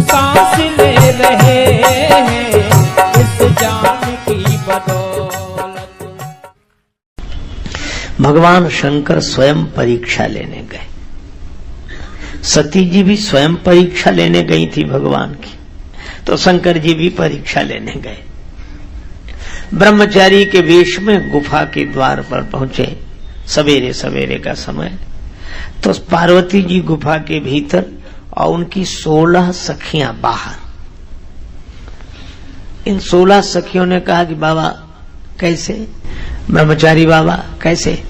सांस ले रहे हैं इस जान की बदौलत। भगवान शंकर स्वयं परीक्षा लेने गए। सती जी भी स्वयं परीक्षा लेने गई थी भगवान की, तो शंकर जी भी परीक्षा लेने गए। ब्रह्मचारी के वेश में गुफा के द्वार पर पहुंचे, सवेरे सवेरे का समय। तो पार्वती जी गुफा के भीतर और उनकी 16 सखियां बाहर। इन 16 सखियों ने कहा कि बाबा कैसे? ब्रह्मचारी बाबा कैसे?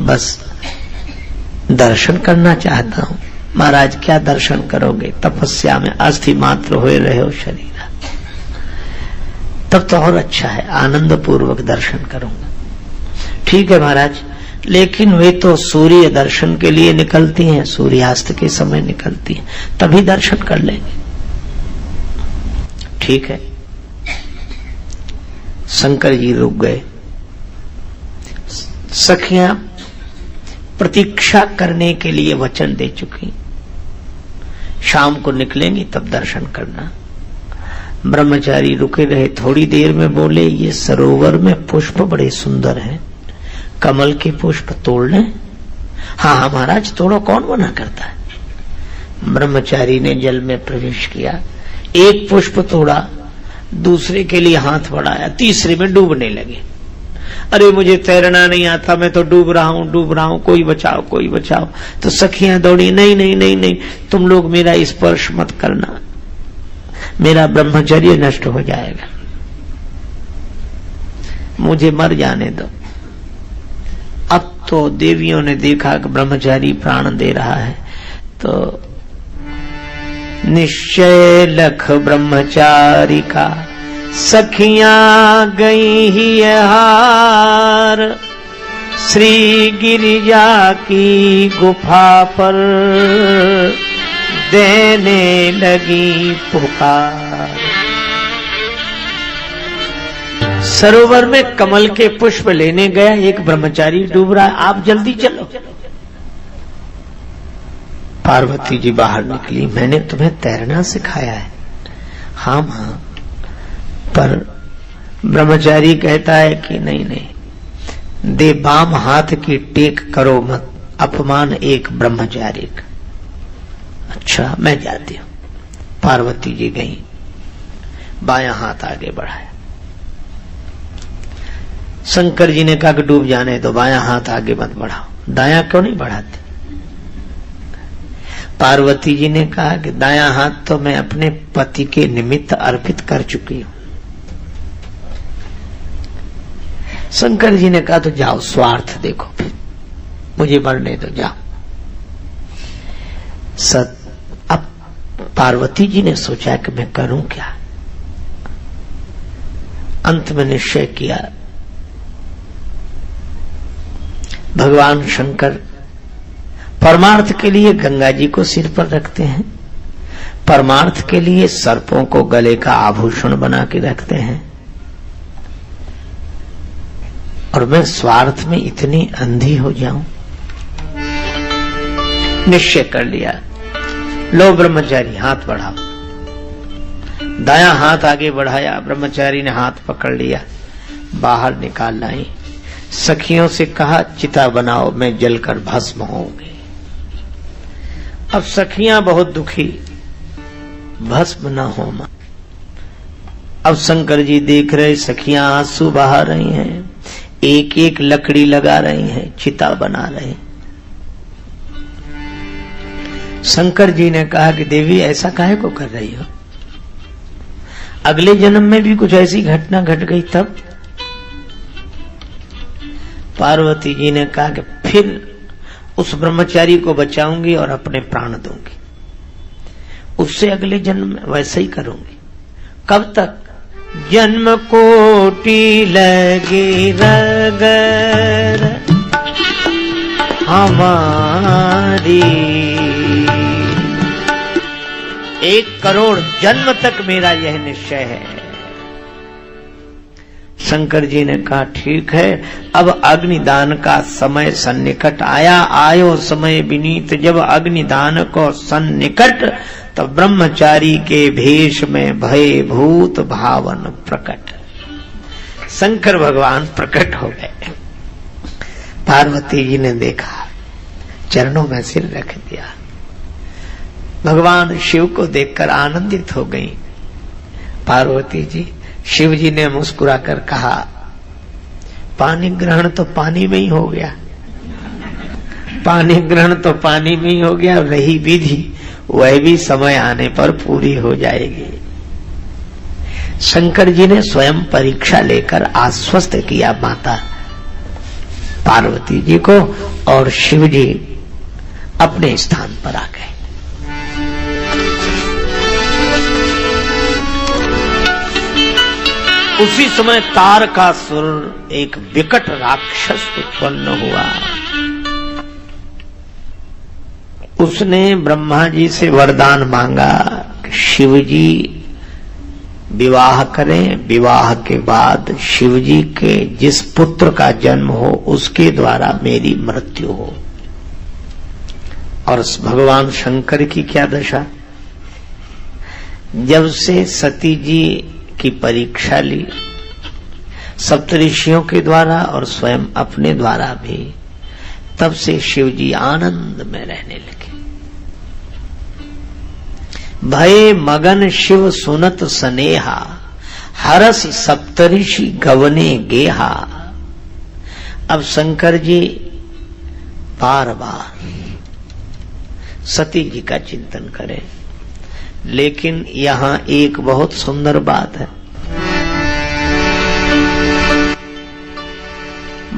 बस दर्शन करना चाहता हूं। महाराज क्या दर्शन करोगे? तपस्या में अस्थि मात्र हुए रहे हो शरीर। तब तो और अच्छा है, आनंद पूर्वक दर्शन करूंगा। ठीक है महाराज, लेकिन वे तो सूर्य दर्शन के लिए निकलती हैं, सूर्यास्त के समय निकलती हैं, तभी दर्शन कर लेंगे। ठीक है। शंकर जी रुक गए। सखियां प्रतीक्षा करने के लिए वचन दे चुकी, शाम को निकलेंगी तब दर्शन करना। ब्रह्मचारी रुके रहे। थोड़ी देर में बोले, ये सरोवर में पुष्प बड़े सुंदर हैं, कमल के पुष्प तोड़ लें? हाँ महाराज तोड़ो, कौन मना करता है। ब्रह्मचारी ने जल में प्रवेश किया, एक पुष्प तोड़ा, दूसरे के लिए हाथ बढ़ाया, तीसरे में डूबने लगे। अरे मुझे तैरना नहीं आता, मैं तो डूब रहा हूं, कोई बचाओ कोई बचाओ। तो सखियां दौड़ी, नहीं नहीं नहीं नहीं, तुम लोग मेरा स्पर्श मत करना, मेरा ब्रह्मचर्य नष्ट हो जाएगा, मुझे मर जाने दो। अब तो देवियों ने देखा कि ब्रह्मचारी प्राण दे रहा है, तो निश्चय लख ब्रह्मचारी का सखियां गई ही हार। श्री गिरिजा की गुफा पर देने लगी पुकार। सरोवर में कमल के पुष्प लेने गया एक ब्रह्मचारी डूब रहा है, आप जल्दी चलो। पार्वती जी बाहर निकली, मैंने तुम्हें तैरना सिखाया है। हाँ मां, पर ब्रह्मचारी कहता है कि नहीं नहीं, दे बाम हाथ की टेक करो मत, अपमान एक ब्रह्मचारी का। अच्छा मैं जाती हूं। पार्वती जी गई, बायां हाथ आगे बढ़ाया। शंकर जी ने कहा कि डूब जाने दो, बायां हाथ आगे मत बढ़ाओ। दायां क्यों नहीं बढ़ाते? पार्वती जी ने कहा कि दायां हाथ तो मैं अपने पति के निमित्त अर्पित कर चुकी हूं। शंकर जी ने कहा तो जाओ, स्वार्थ देखो, फिर मुझे मरने दो, जाओ। अब पार्वती जी ने सोचा कि मैं करूं क्या। अंत में निश्चय किया, भगवान शंकर परमार्थ के लिए गंगा जी को सिर पर रखते हैं, परमार्थ के लिए सर्पों को गले का आभूषण बना के रखते हैं, और मैं स्वार्थ में इतनी अंधी हो जाऊं। निश्चय कर लिया, लो ब्रह्मचारी हाथ बढ़ाओ। दायां हाथ आगे बढ़ाया, ब्रह्मचारी ने हाथ पकड़ लिया, बाहर निकाल लाई। सखियों से कहा चिता बनाओ, मैं जलकर भस्म होऊंगी। अब सखियां बहुत दुखी, भस्म न हो मां। अब शंकर जी देख रहे, सखियां आंसू बहा रही हैं, एक एक लकड़ी लगा रही हैं, चिता बना रहे हैं। शंकर जी ने कहा कि देवी ऐसा काहे को कर रही हो? अगले जन्म में भी कुछ ऐसी घटना घट गई तब? पार्वती जी ने कहा कि फिर उस ब्रह्मचारी को बचाऊंगी और अपने प्राण दूंगी, उससे अगले जन्म में वैसे ही करूंगी। कब तक? जन्म कोटि लगे रगर हमारी, 1 करोड़ जन्म तक मेरा यह निश्चय है। शंकर जी ने कहा ठीक है, अब अग्निदान का समय सन्निकट आया। आयो समय विनीत जब अग्निदान को सन्निकट, तब ब्रह्मचारी के भेष में भय भूत भावन प्रकट। शंकर भगवान प्रकट हो गए। पार्वती जी ने देखा, चरणों में सिर रख दिया। भगवान शिव को देखकर आनंदित हो गई पार्वती जी। शिव जी ने मुस्कुराकर कहा, पानी ग्रहण तो पानी में ही हो गया, पानी ग्रहण तो पानी में ही हो गया, रही विधि वह भी समय आने पर पूरी हो जाएगी। शंकर जी ने स्वयं परीक्षा लेकर आश्वस्त किया माता पार्वती जी को, और शिव जी अपने स्थान पर आ गए। उसी समय तारकासुर एक विकट राक्षस उत्पन्न हुआ। उसने ब्रह्मा जी से वरदान मांगा, शिव जी विवाह करें, विवाह के बाद शिव जी के जिस पुत्र का जन्म हो उसके द्वारा मेरी मृत्यु हो। और भगवान शंकर की क्या दशा, जब से सती जी की परीक्षा ली सप्तऋषियों के द्वारा और स्वयं अपने द्वारा भी, तब से शिव जी आनंद में रहने लगे। भय मगन शिव सुनत सनेहा, हरस सप्तऋषि गवने गेहा। अब शंकर जी बार बार सती जी का चिंतन करें, लेकिन यहां एक बहुत सुंदर बात है।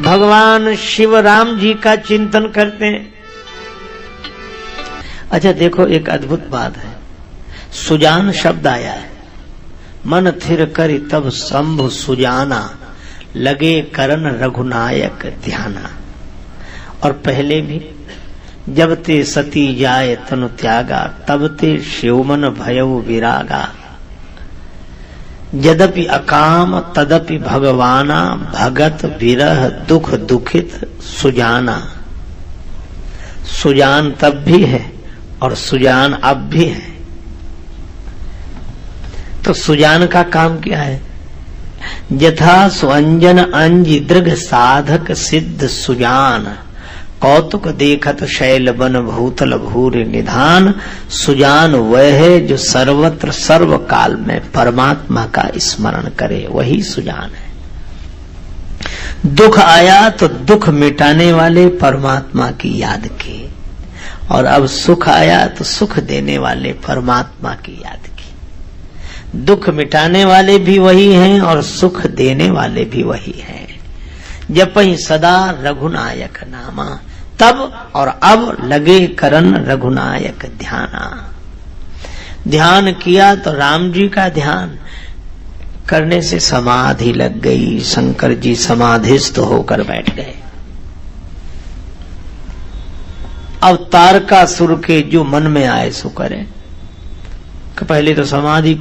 भगवान शिव राम जी का चिंतन करते हैं। अच्छा देखो, एक अद्भुत बात है। सुजान शब्द आया है, मन थिर करी तब शंभु सुजाना, लगे करन रघुनायक ध्याना। और पहले भी, जब ते सती जाय तनु त्यागा, तब ते शिवमन भयउ विरागा। यद्यपि अकाम तदपि भगवाना, भगत विरह दुख दुखित सुजाना। सुजान तब भी है और सुजान अब भी है। तो सुजान का काम क्या है? यथा सुअंजन अंज दृग साधक सिद्ध सुजान, कौतुक देखत शैल बन भूतल भूरि निधान। सुजान वह है जो सर्वत्र सर्व काल में परमात्मा का स्मरण करे, वही सुजान है। दुख आया तो दुख मिटाने वाले परमात्मा की याद की, और अब सुख आया तो सुख देने वाले परमात्मा की याद की। दुख मिटाने वाले भी वही हैं और सुख देने वाले भी वही हैं। जपहि सदा रघुनायक नामा, तब और अब लगे करन रघुनायक ध्याना। ध्यान किया तो राम जी का ध्यान करने से समाधि लग गई। शंकर जी समाधिस्थ होकर बैठ गए। अब तारकासुर के जो मन में आए सो करे। पहले तो समाधि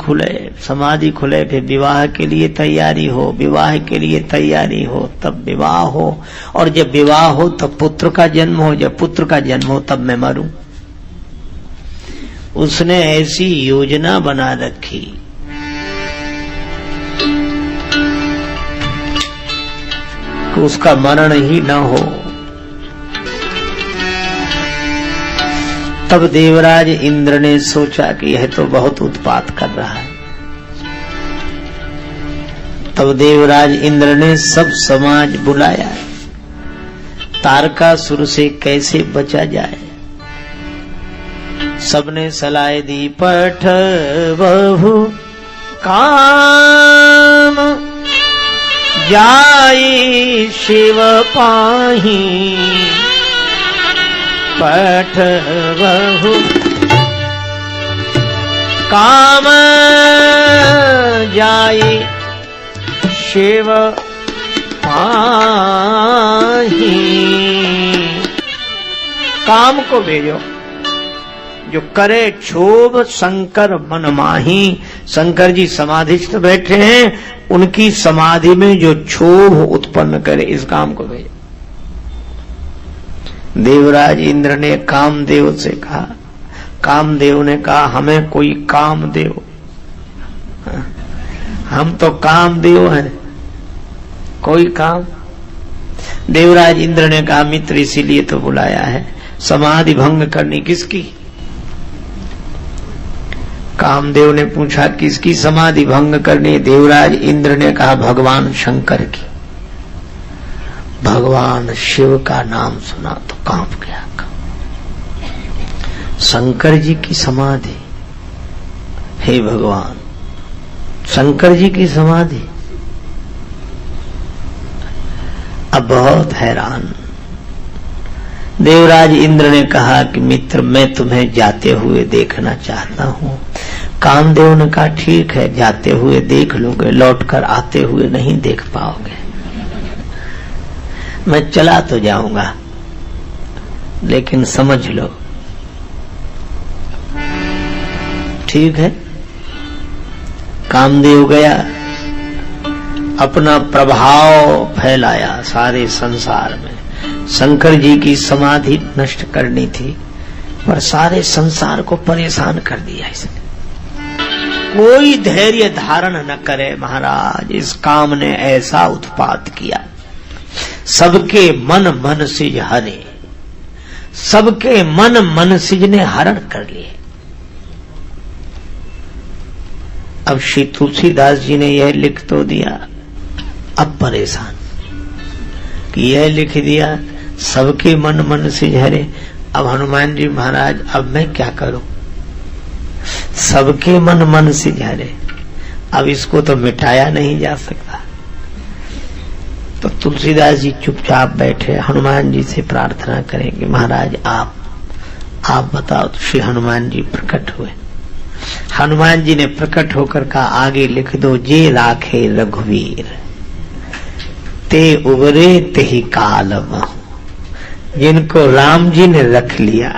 खुले, फिर विवाह के लिए तैयारी हो, विवाह के लिए तैयारी हो, तब विवाह हो, और जब विवाह हो तब पुत्र का जन्म हो, जब पुत्र का जन्म हो तब मैं मरूं। उसने ऐसी योजना बना रखी कि उसका मरण ही न हो। तब देवराज इंद्र ने सोचा कि यह तो बहुत उत्पात कर रहा है। तब देवराज इंद्र ने सब समाज बुलाया, तारकासुर से कैसे बचा जाए। सबने सलाह दी, पठ बहु काम जाई शिव पाही, पठ बहु काम जाई शिव पाही। काम को भेजो जो करे क्षोभ शंकर मन माही। शंकर जी समाधिस्थ बैठे हैं, उनकी समाधि में जो क्षोभ उत्पन्न करे इस काम को भेज। देवराज इंद्र ने कामदेव से कहा, कामदेव ने कहा हमें कोई काम देव, हम तो कामदेव हैं, कोई काम। देवराज इंद्र ने कहा मित्र इसीलिए तो बुलाया है, समाधि भंग करनी किसकी? कामदेव ने पूछा किसकी समाधि भंग करनी? देवराज इंद्र ने कहा भगवान शंकर की। भगवान शिव का नाम सुना तो कांप गया। शंकर जी की समाधि, हे भगवान, शंकर जी की समाधि। अब बहुत हैरान। देवराज इंद्र ने कहा कि मित्र मैं तुम्हें जाते हुए देखना चाहता हूं। कामदेव ने कहा ठीक है, जाते हुए देख लोगे, लौटकर आते हुए नहीं देख पाओगे। मैं चला तो जाऊंगा, लेकिन समझ लो। ठीक है, कामदेव गया, अपना प्रभाव फैलाया सारे संसार में। शंकर जी की समाधि नष्ट करनी थी, पर सारे संसार को परेशान कर दिया इसने। कोई धैर्य धारण न करे महाराज, इस काम ने ऐसा उत्पात किया, सबके मन मनसिज हरे, सबके मन मनसिज ने हरण कर लिए। अब श्री तुलसीदास जी ने यह लिख तो दिया, अब परेशान कि यह लिख दिया सबके मन मनसिज हरे। अब हनुमान जी महाराज अब मैं क्या करूं? सबके मन मनसिज हरे, अब इसको तो मिटाया नहीं जा सकता। तो तुलसीदास जी चुपचाप बैठे, हनुमान जी से प्रार्थना करेंगे महाराज आप बताओ। तो श्री हनुमान जी प्रकट हुए। हनुमान जी ने प्रकट होकर कहा आगे लिख दो, जे राखे रघुवीर ते उबरे ते ही काल महु। जिनको राम जी ने रख लिया,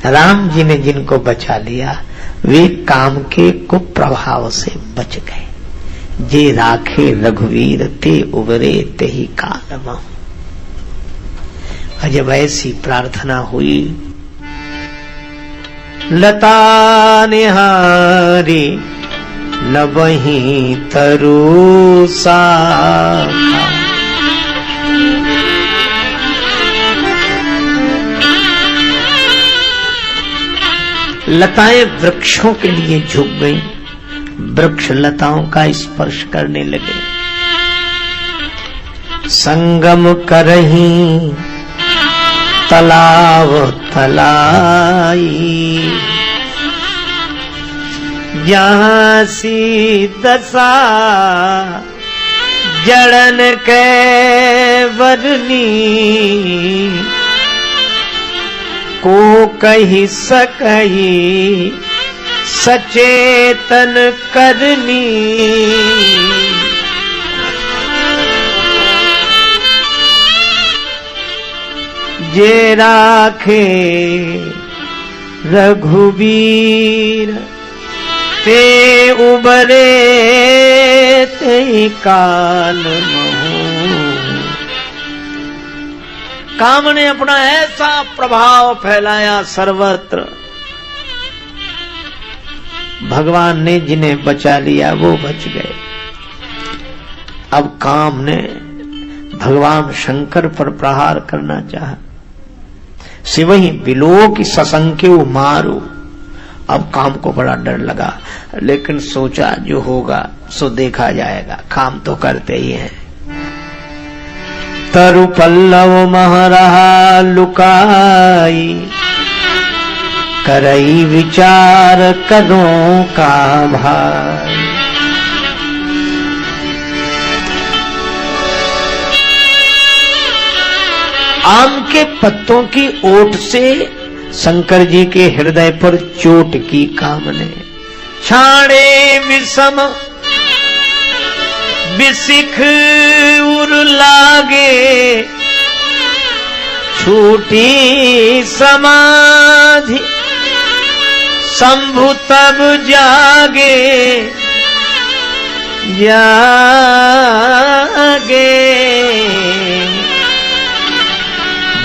राम जी ने जिनको बचा लिया, वे काम के कुप्रभाव से बच गए। जे राखे रघुवीर ते उबरे ते ही काल महु। जब ऐसी प्रार्थना हुई, लता निहारी लबही तरु शाखा। लताएं वृक्षों के लिए झुक गईं, वृक्ष लताओं का स्पर्श करने लगे। संगम करही तालाब तलाई, जहां सी दशा जड़न के वरनी, को कही सकई सचेतन करनी। जे राखे रघुवीर ते उबरे ते काल महु। काम ने अपना ऐसा प्रभाव फैलाया सर्वत्र, भगवान ने जिन्हें बचा लिया वो बच गए। अब काम ने भगवान शंकर पर प्रहार करना चाहा। शिवहि विलोक सशंक्यो मारो। अब काम को बड़ा डर लगा, लेकिन सोचा जो होगा सो देखा जाएगा, काम तो करते ही हैं। तरु पल्लव महरहा लुकाई, करई विचार कदों का भाई। आम के पत्तों की ओट से शंकर जी के हृदय पर चोट की काम ने। छाड़े विषम बिसिख उर लागे, छूटी समाधि शंभु तब जागे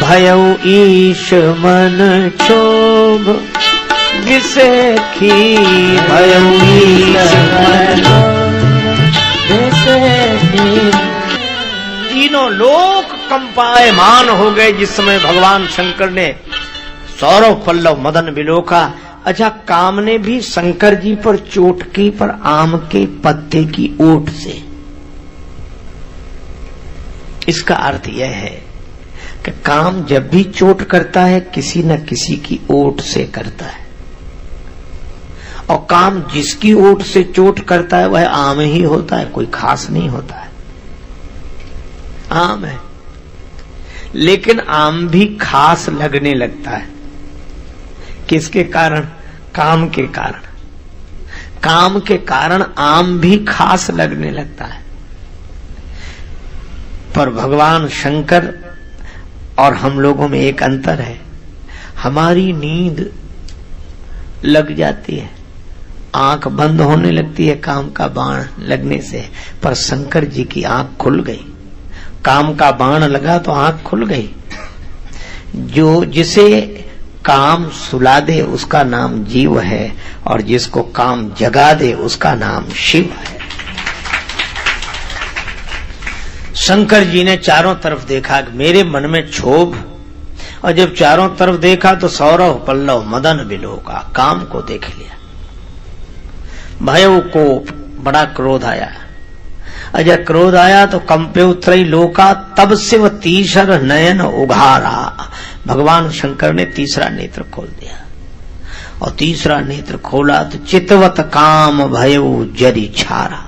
भयउ ईश मन क्षोभ विसेखी भयउ ईश मन विसेखी। तीनों लोक कंपायमान हो गए जिस समय भगवान शंकर ने सौरव पल्लव मदन विलोका। अच्छा, काम ने भी शंकर जी पर चोट की, पर आम के पत्ते की ओट से। इसका अर्थ यह है कि काम जब भी चोट करता है किसी न किसी की ओट से करता है, और काम जिसकी ओट से चोट करता है वह आम ही होता है, कोई खास नहीं होता है, आम है। लेकिन आम भी खास लगने लगता है। किसके कारण? काम के कारण। काम के कारण आम भी खास लगने लगता है। पर भगवान शंकर और हम लोगों में एक अंतर है, हमारी नींद लग जाती है, आंख बंद होने लगती है काम का बाण लगने से, पर शंकर जी की आंख खुल गई। काम का बाण लगा तो आंख खुल गई। जो जिसे काम सुला दे उसका नाम जीव है, और जिसको काम जगा दे उसका नाम शिव है। शंकर जी ने चारों तरफ देखा कि मेरे मन में क्षोभ, और जब चारों तरफ देखा तो सौरव पल्लव मदन विलोका, काम को देख लिया। भयउ को बड़ा क्रोध आया। अजय क्रोध आया तो कंपे उतरई लोका, तब से वह तीसर नयन उघारा। भगवान शंकर ने तीसरा नेत्र खोल दिया, और तीसरा नेत्र खोला तो चितवत काम भयउ जरी छारा।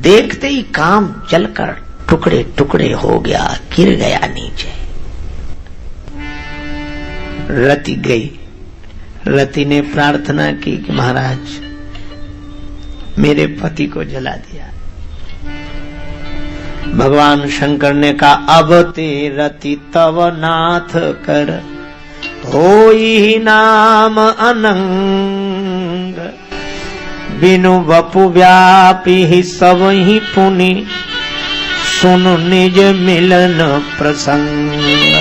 देखते ही काम जलकर टुकड़े टुकड़े हो गया, गिर गया नीचे। रति गई। रति ने प्रार्थना की कि महाराज मेरे पति को जला दिया। भगवान शंकर ने कहा अब ते रति तव नाथ कर, होई नाम अनंग। बिनु वपु व्यापी ही सब ही पुनि, सुन निज मिलन प्रसंग।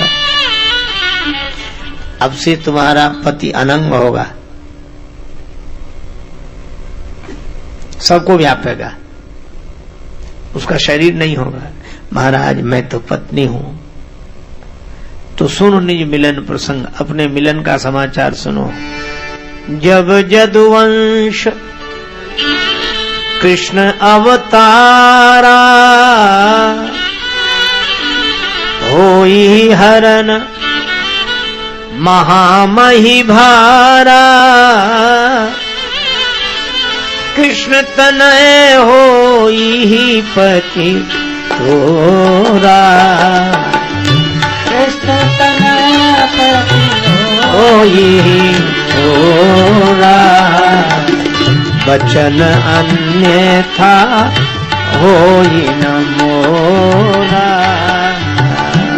अब से तुम्हारा पति अनंग होगा, सबको व्यापेगा, उसका शरीर नहीं होगा। महाराज मैं तो पत्नी हूं, तो सुनो निज मिलन प्रसंग, अपने मिलन का समाचार सुनो। जब जदुवंश कृष्ण अवतारा, होई हरन महामही भारा। कृष्ण तनय होई पति तोरा, कृष्ण तनय पति होई तोरा। वचन अन्यथा होई न मोरा,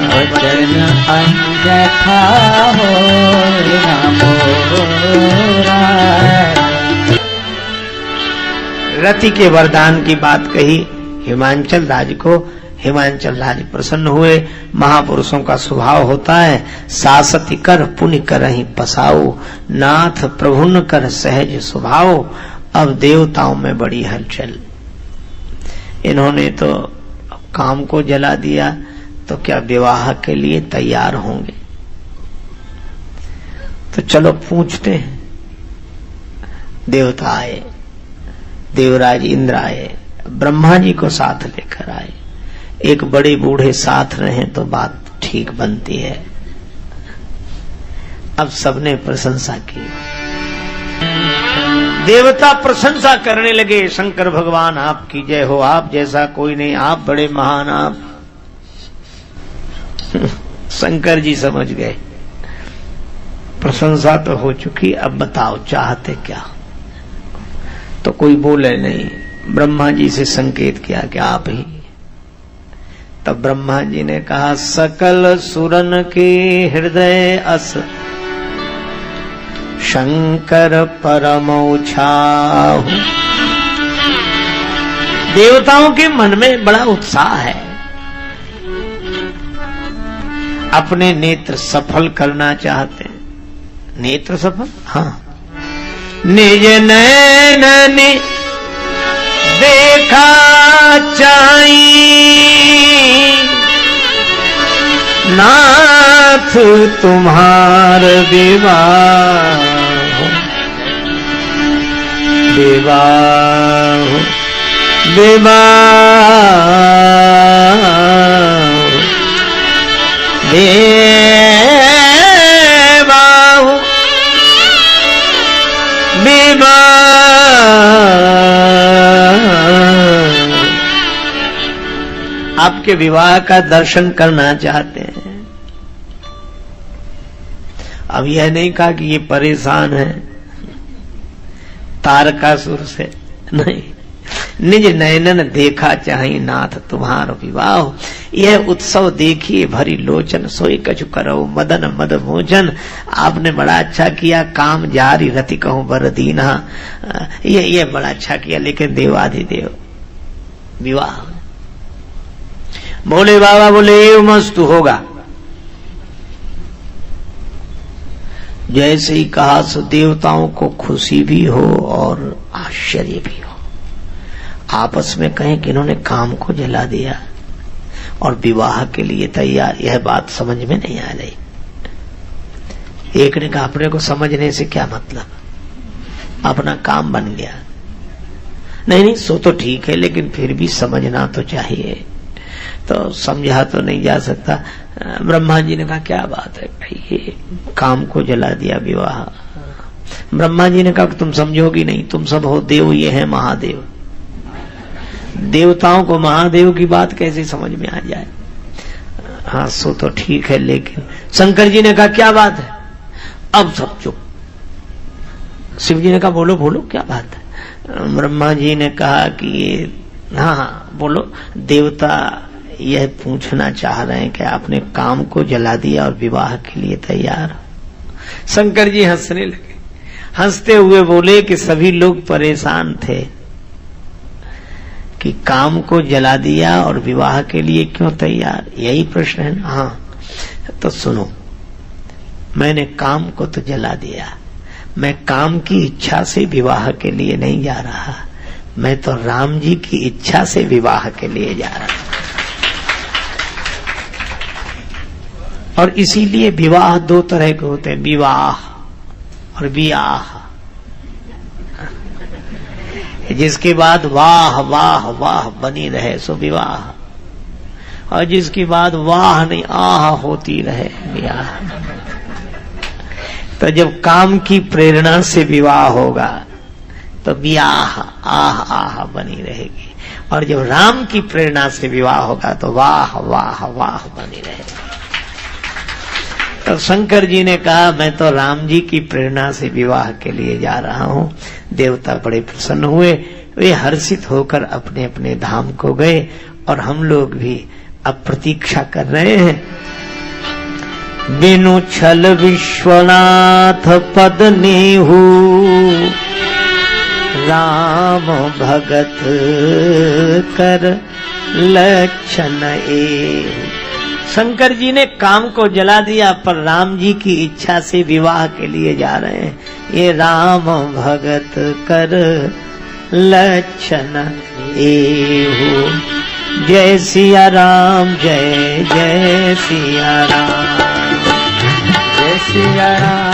वचन अन्यथा होई न मोरा। रति के वरदान की बात कही हिमांचल राज को। हिमांचल राज प्रसन्न हुए। महापुरुषों का स्वभाव होता है सासति कर पुण्य करहि पसाओ, नाथ प्रभुन कर सहज स्वभाव। अब देवताओं में बड़ी हलचल। इन्होंने तो काम को जला दिया, तो क्या विवाह के लिए तैयार होंगे? तो चलो पूछते हैं। देवता आए, देवराज इंद्र आए, ब्रह्मा जी को साथ लेकर आए। एक बड़े बूढ़े साथ रहे तो बात ठीक बनती है। अब सबने प्रशंसा की। देवता प्रशंसा करने लगे, शंकर भगवान आपकी जय हो, आप जैसा कोई नहीं, आप बड़े महान, आप। शंकर जी समझ गए प्रशंसा तो हो चुकी, अब बताओ चाहते क्या? तो कोई बोले नहीं। ब्रह्मा जी से संकेत किया कि आप ही। तब ब्रह्मा जी ने कहा सकल सुरन के हृदय अस, शंकर परमोछाहु। देवताओं के मन में बड़ा उत्साह है, अपने नेत्र सफल करना चाहते हैं। नेत्र सफल, हाँ। निज नैन ने देखा चाही, नाथ तुम्हार विवाह, विवाह, विवाह, विवाह, विवाह। आपके विवाह का दर्शन करना चाहते हैं। अब यह नहीं कहा कि ये परेशान है तारकासुर से, नहीं। निज नयनन देखा चाहि नाथ तुम्हार विवाह, यह उत्सव देखिए भरी लोचन, सोई कछु करो मदन मद मोचन। आपने बड़ा अच्छा किया, काम जारी रति कहूं बर दीना, ये बड़ा अच्छा किया, लेकिन देवाधिदेव विवाह। बोले बाबा, बोले मस्त होगा। जैसे ही कहा सो देवताओं को खुशी भी हो और आश्चर्य भी हो। आपस में कहें कि इन्होंने काम को जला दिया और विवाह के लिए तैयार, यह बात समझ में नहीं आ रही। एक ने कहा अपने को समझने से क्या मतलब, अपना काम बन गया। नहीं, सो तो ठीक है, लेकिन फिर भी समझना तो चाहिए। तो समझा तो नहीं जा सकता। ब्रह्मा जी ने कहा क्या बात है भाई, ये काम को जला दिया विवाह। ब्रह्मा जी ने कहा तुम समझोगी नहीं, तुम सब हो देव, ये है महादेव। देवताओं को महादेव की बात कैसे समझ में आ जाए। हाँ, सो तो ठीक है, लेकिन शंकर जी ने कहा क्या बात है। अब सब चुप। शिव जी ने कहा बोलो बोलो क्या बात है। ब्रह्मा जी ने कहा कि हाँ बोलो। देवता यह पूछना चाह रहे हैं कि आपने काम को जला दिया और विवाह के लिए तैयार। शंकर जी हंसने लगे। हंसते हुए बोले कि सभी लोग परेशान थे कि काम को जला दिया और विवाह के लिए क्यों तैयार, यही प्रश्न है ना। हाँ, तो सुनो, मैंने काम को तो जला दिया, मैं काम की इच्छा से विवाह के लिए नहीं जा रहा, मैं तो राम जी की इच्छा से विवाह के लिए जा रहा। और इसीलिए विवाह दो तरह के होते हैं, विवाह और वियाह। जिसके बाद वाह वाह वाह बनी रहे सो विवाह, और जिसके बाद वाह नहीं आह होती रहे विवाह। तो जब काम की प्रेरणा से विवाह होगा तो वियाह आह आह बनी रहेगी, और जब राम की प्रेरणा से विवाह होगा तो वाह वाह वाह बनी रहेगी। तो शंकर जी ने कहा मैं तो राम जी की प्रेरणा से विवाह के लिए जा रहा हूँ। देवता बड़े प्रसन्न हुए, वे हर्षित होकर अपने अपने धाम को गए, और हम लोग भी अब प्रतीक्षा कर रहे हैं। बिनु छल विश्वनाथ पद नेहु, राम भगत कर लक्षण एहु। शंकर जी ने काम को जला दिया, पर राम जी की इच्छा से विवाह के लिए जा रहे हैं। ये राम भगत कर लक्षण एहु। जय सिया राम, जय जय सिया राम, जय सिया राम।